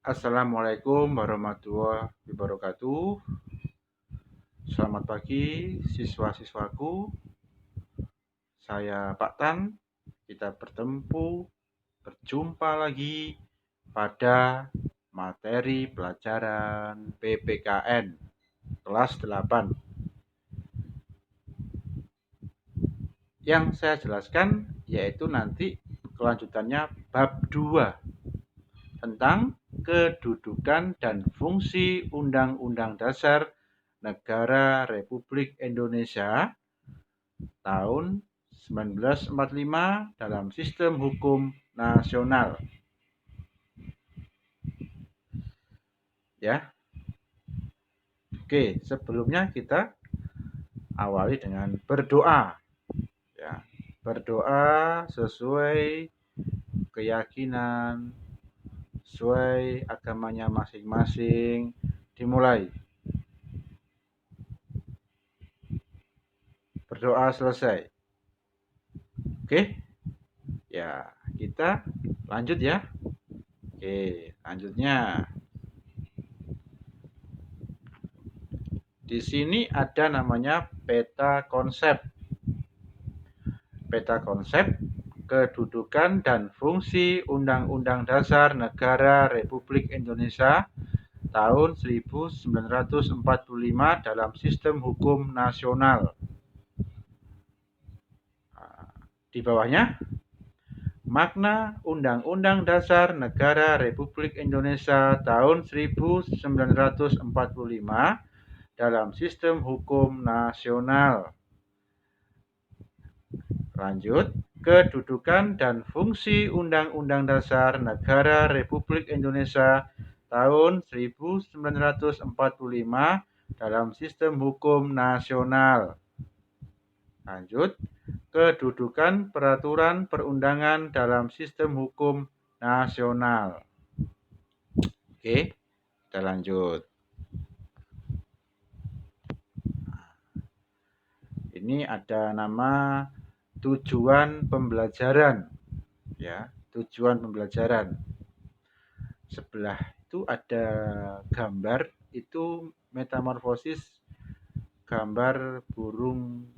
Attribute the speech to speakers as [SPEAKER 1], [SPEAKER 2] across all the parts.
[SPEAKER 1] Assalamualaikum warahmatullahi wabarakatuh. Selamat pagi siswa-siswaku. Saya Pak Tan. Kita berjumpa lagi pada materi pelajaran PPKN kelas 8. Yang saya jelaskan yaitu nanti kelanjutannya bab 2 tentang kedudukan dan fungsi Undang-Undang Dasar Negara Republik Indonesia tahun 1945 dalam sistem hukum nasional. Ya. Oke, sebelumnya kita awali dengan berdoa. Ya. Berdoa sesuai keyakinan, sesuai agamanya masing-masing. Dimulai. Berdoa selesai. Oke. Ya, kita lanjut ya. Oke, lanjutnya. Di sini ada namanya peta konsep. Peta konsep kedudukan dan fungsi Undang-Undang Dasar Negara Republik Indonesia tahun 1945 dalam sistem hukum nasional. Di bawahnya, makna Undang-Undang Dasar Negara Republik Indonesia tahun 1945 dalam sistem hukum nasional. Lanjut, kedudukan dan fungsi Undang-Undang Dasar Negara Republik Indonesia tahun 1945 dalam sistem hukum nasional. Lanjut, kedudukan peraturan perundangan dalam sistem hukum nasional. Oke, kita lanjut. Ini ada nama tujuan pembelajaran. Ya, tujuan pembelajaran. Sebelah itu ada gambar, itu metamorfosis gambar burung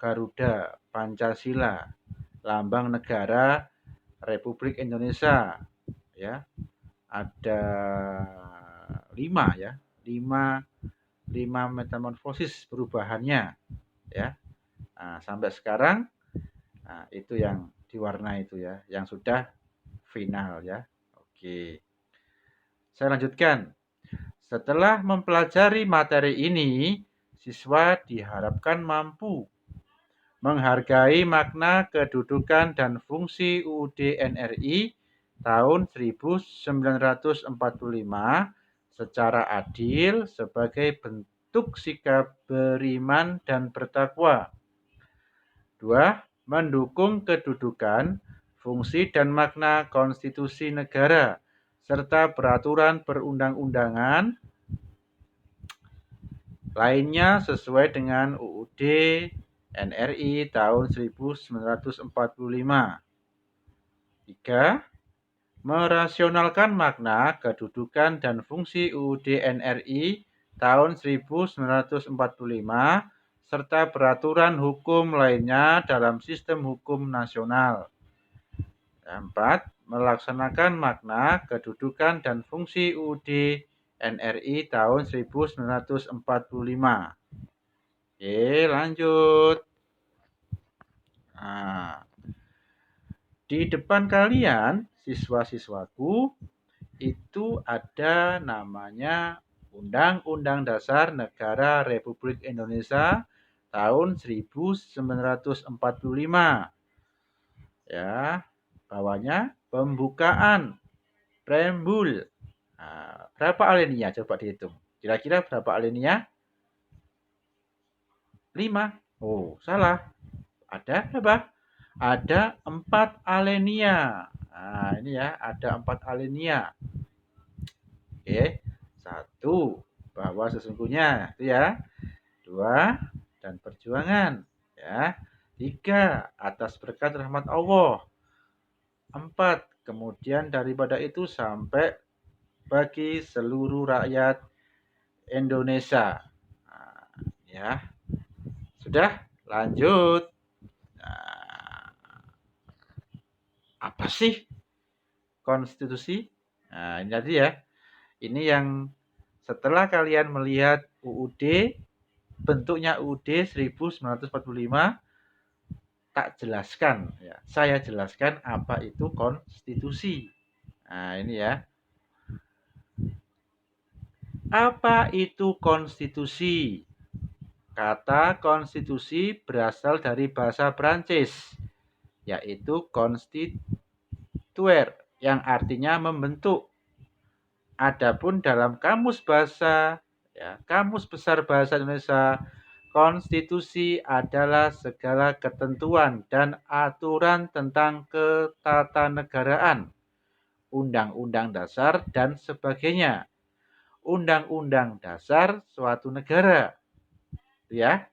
[SPEAKER 1] Garuda Pancasila, lambang negara Republik Indonesia. Ya, ada 5 ya, 5 metamorfosis perubahannya ya. Nah, sampai sekarang itu yang diwarna itu ya, yang sudah final ya. Oke. Saya lanjutkan. Setelah mempelajari materi ini, siswa diharapkan mampu menghargai makna kedudukan dan fungsi UUD NRI tahun 1945 secara adil sebagai bentuk sikap beriman dan bertakwa. 2. Mendukung kedudukan, fungsi dan makna konstitusi negara serta peraturan perundang-undangan lainnya sesuai dengan UUD NRI tahun 1945. 3. Merasionalkan makna, kedudukan, dan fungsi UUD NRI tahun 1945 serta peraturan hukum lainnya dalam sistem hukum nasional. 4. Melaksanakan makna, kedudukan, dan fungsi UUD NRI tahun 1945. Oke, lanjut. Nah, di depan kalian, siswa-siswaku, itu ada namanya Undang-Undang Dasar Negara Republik Indonesia tahun 1945. Ya, bawahnya pembukaan, preambul. Nah, berapa alinea? Coba dihitung. Kira-kira berapa alinea? 5. Oh, salah. Ada berapa? Ada 4 alinea. Nah, ini ya, ada 4 alinea. Oke, 1 bahwa sesungguhnya itu ya. 2 dan perjuangan ya. 3 atas berkat rahmat Allah. 4 kemudian daripada itu sampai bagi seluruh rakyat Indonesia. Nah, ya, sudah lanjut. Nah, apa sih konstitusi? Nah, ini tadi ya. Ini yang setelah kalian melihat UUD, bentuknya UUD 1945, tak jelaskan ya. Saya jelaskan apa itu konstitusi. Nah, ini ya. Apa itu konstitusi? Kata konstitusi berasal dari bahasa Prancis, yaitu constituer, yang artinya membentuk. Adapun dalam kamus bahasa, ya, Kamus Besar Bahasa Indonesia, konstitusi adalah segala ketentuan dan aturan tentang ketatanegaraan, undang-undang dasar dan sebagainya. Undang-undang dasar suatu negara, ya.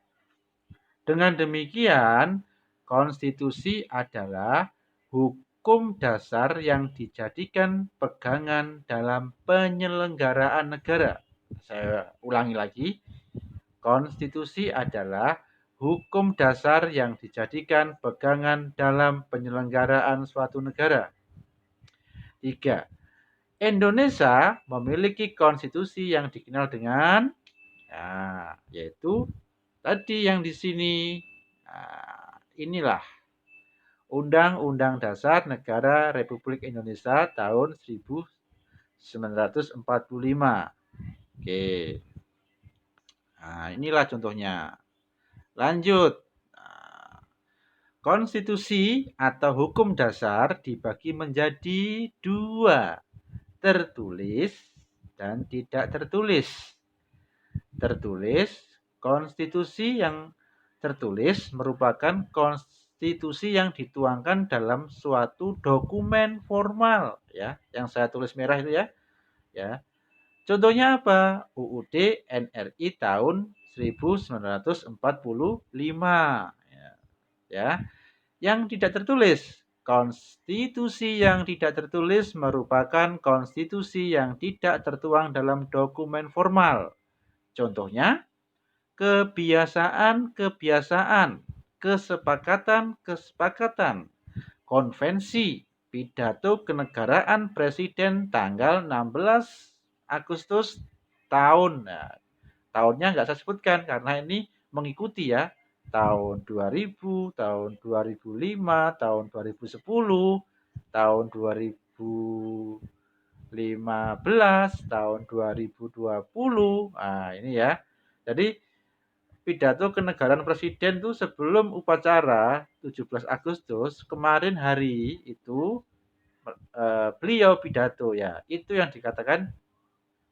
[SPEAKER 1] Dengan demikian, konstitusi adalah hukum dasar yang dijadikan pegangan dalam penyelenggaraan negara. Saya ulangi lagi, konstitusi adalah hukum dasar yang dijadikan pegangan dalam penyelenggaraan suatu negara. 3. Indonesia memiliki konstitusi yang dikenal dengan, yaitu tadi yang di sini. Inilah Undang-Undang Dasar Negara Republik Indonesia tahun 1945. Oke. Nah, inilah contohnya. Lanjut. Konstitusi atau hukum dasar dibagi menjadi 2, tertulis dan tidak tertulis. Tertulis, konstitusi yang tertulis merupakan konstitusi yang dituangkan dalam suatu dokumen formal, ya, yang saya tulis merah itu ya. Ya. Contohnya apa? UUD NRI tahun 1945. Ya. Yang tidak tertulis, konstitusi yang tidak tertulis merupakan konstitusi yang tidak tertuang dalam dokumen formal. Contohnya, kebiasaan-kebiasaan, kesepakatan-kesepakatan, konvensi, pidato kenegaraan Presiden tanggal 16 Agustus tahun. Nah, tahunnya nggak saya sebutkan karena ini mengikuti ya. Tahun 2000, tahun 2005, tahun 2010, tahun 2015, tahun 2020. Nah, ini ya. Jadi pidato kenegaraan Presiden itu sebelum upacara 17 Agustus kemarin hari itu beliau pidato ya. Itu yang dikatakan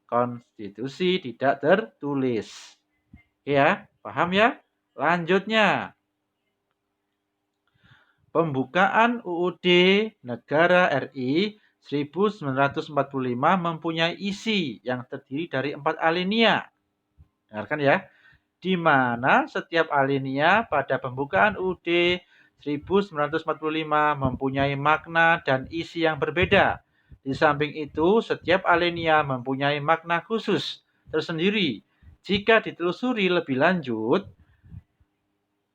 [SPEAKER 1] konstitusi tidak tertulis. Oke ya, paham ya? Lanjutnya, pembukaan UUD Negara RI 1945 mempunyai isi yang terdiri dari 4 alinea. Dengarkan ya, di mana setiap alinea pada pembukaan UUD 1945 mempunyai makna dan isi yang berbeda. Di samping itu, setiap alinea mempunyai makna khusus tersendiri. Jika ditelusuri lebih lanjut,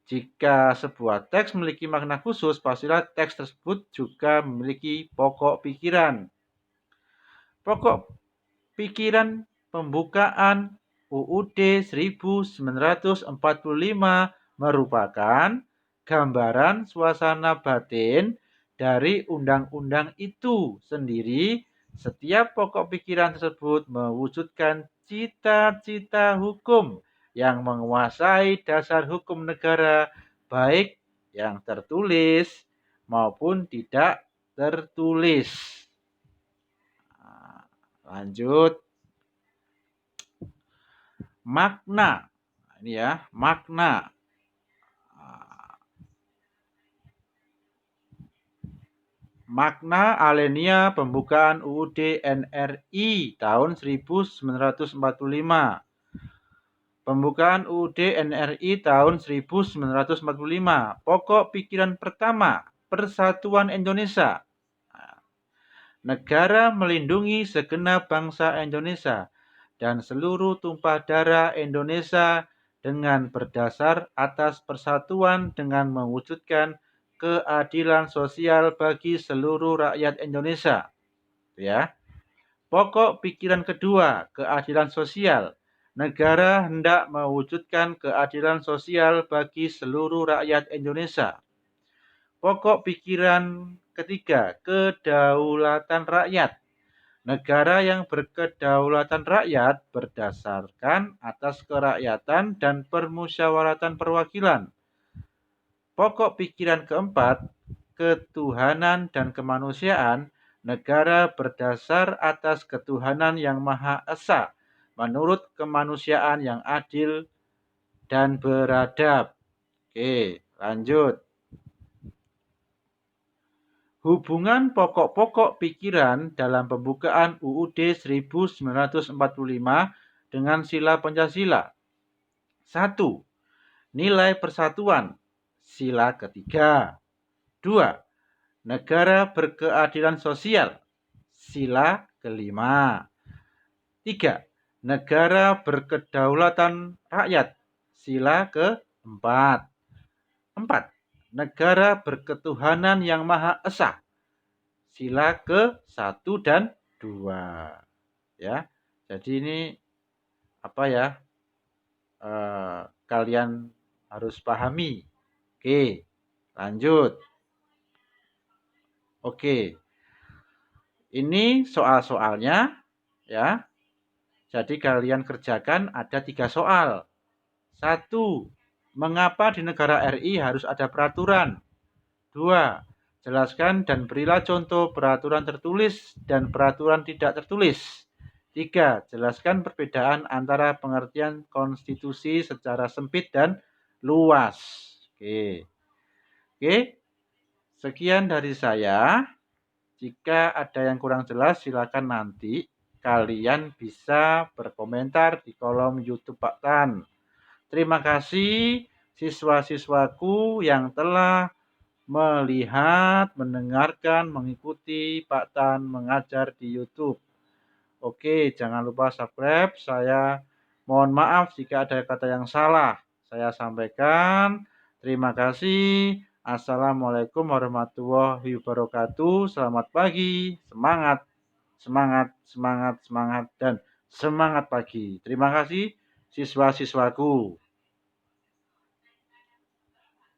[SPEAKER 1] jika sebuah teks memiliki makna khusus, pastilah teks tersebut juga memiliki pokok pikiran. Pokok pikiran pembukaan UUD 1945 merupakan gambaran suasana batin dari undang-undang itu sendiri. Setiap pokok pikiran tersebut mewujudkan cita-cita hukum yang menguasai dasar hukum negara, baik yang tertulis maupun tidak tertulis. Lanjut. Makna. Ini ya, makna. Makna alinea pembukaan UUD NRI tahun 1945. Pembukaan UUD NRI tahun 1945. Pokok pikiran pertama, Persatuan Indonesia. Negara melindungi segenap bangsa Indonesia dan seluruh tumpah darah Indonesia dengan berdasar atas persatuan dengan mewujudkan keadilan sosial bagi seluruh rakyat Indonesia. Ya. Pokok pikiran kedua, keadilan sosial. Negara hendak mewujudkan keadilan sosial bagi seluruh rakyat Indonesia. Pokok pikiran ketiga, kedaulatan rakyat. Negara yang berkedaulatan rakyat berdasarkan atas kerakyatan dan permusyawaratan perwakilan. Pokok pikiran keempat, ketuhanan dan kemanusiaan. Negara berdasar atas ketuhanan yang Maha Esa, menurut kemanusiaan yang adil dan beradab. Oke, lanjut. Hubungan pokok-pokok pikiran dalam pembukaan UUD 1945 dengan sila Pancasila. 1. Nilai persatuan. Sila ketiga. 2. Negara berkeadilan sosial. Sila kelima. 3. Negara berkedaulatan rakyat. Sila keempat. 4. Negara berketuhanan yang Maha Esa. Sila ke-1 dan 2. Ya. Jadi ini apa ya? Kalian harus pahami. Oke, lanjut. Oke. Ini soal-soalnya ya. Jadi kalian kerjakan ada 3 soal. 1. Mengapa di negara RI harus ada peraturan? 2. Jelaskan dan berilah contoh peraturan tertulis dan peraturan tidak tertulis. 3. Jelaskan perbedaan antara pengertian konstitusi secara sempit dan luas. Oke. Sekian dari saya. Jika ada yang kurang jelas, silakan nanti kalian bisa berkomentar di kolom YouTube Pak Tan. Terima kasih siswa-siswaku yang telah melihat, mendengarkan, mengikuti Pak Tan mengajar di YouTube. Oke, jangan lupa subscribe. Saya mohon maaf jika ada kata yang salah saya sampaikan. Terima kasih. Assalamualaikum warahmatullahi wabarakatuh. Selamat pagi. Semangat, semangat, semangat, semangat, dan semangat pagi. Terima kasih siswa-siswaku.